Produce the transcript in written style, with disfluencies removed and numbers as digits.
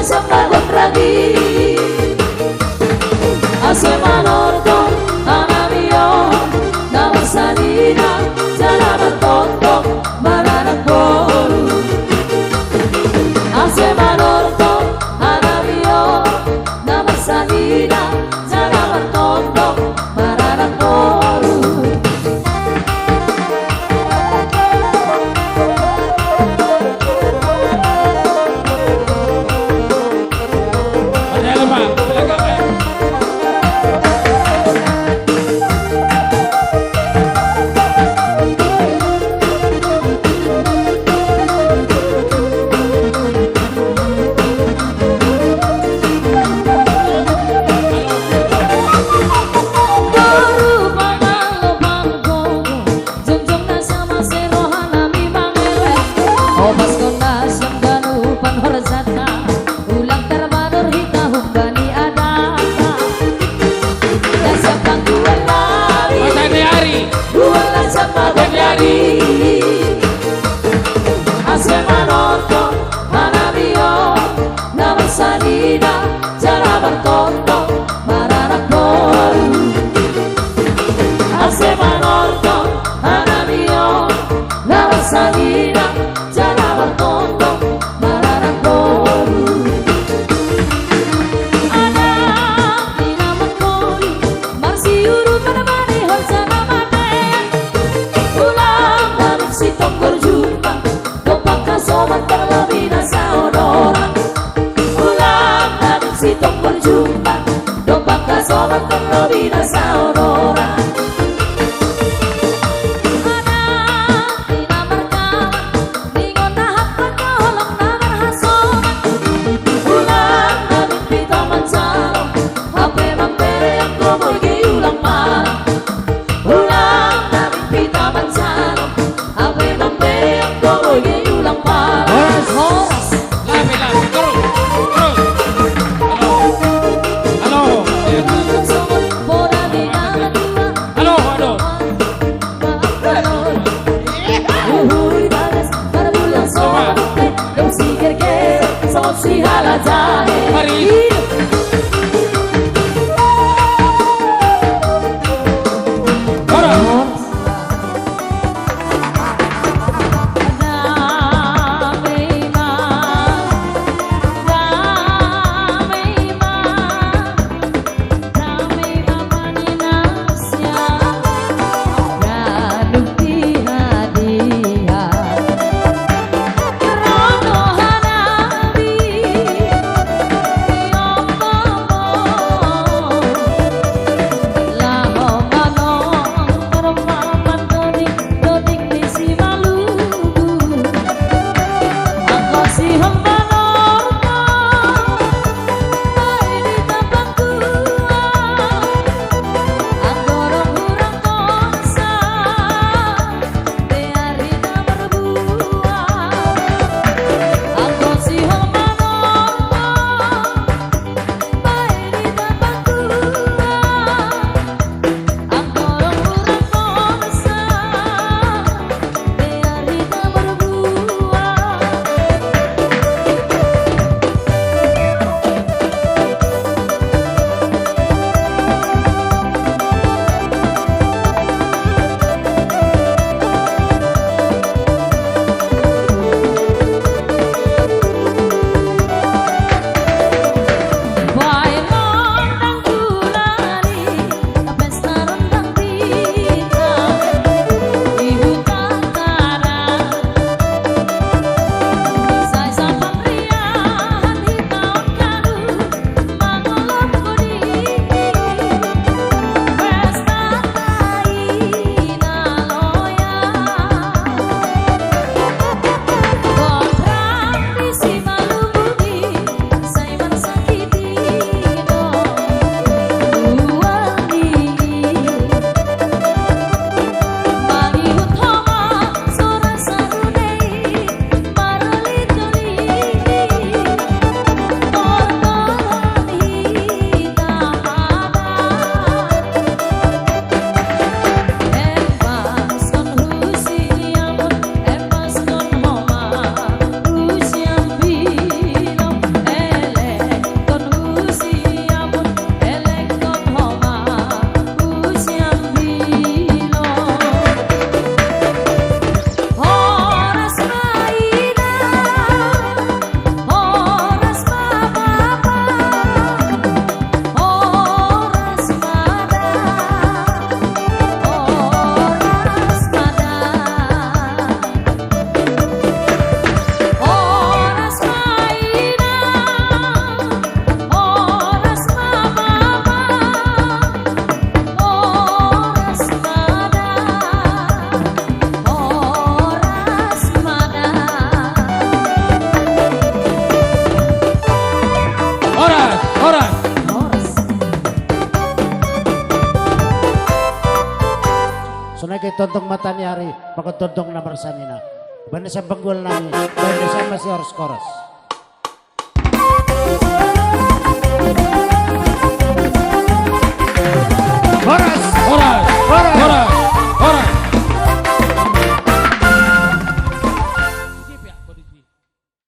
sambal ragi ase manorto anamio nama salina jalan tontok baranak bolu ase manorto anamio nama salina jalan tontok baranak bolu. Ase manorto anamio nama salina jara bertonto baranak bolu ase manorto anamio nama salina jara bertonto baranak bolu ada di nama koli marsiuru menemani horsana mate ulang dari si tongkor jumpa sobat terlebih saudara ulang dan si tong berjumpa dompak ke sobat terlebih saudara ada tidak berkawan ningon tahap penolong nagar hasoman ulang dan pita mencalon HP mampere yang komor ulang malam ulang dan pita mencalon HP mampere yang komor ulang malam. Si halajahe mari tontong mata ni hari, makatontong na marsanina. Banda sa panggul nami, banda sa masih harus koros.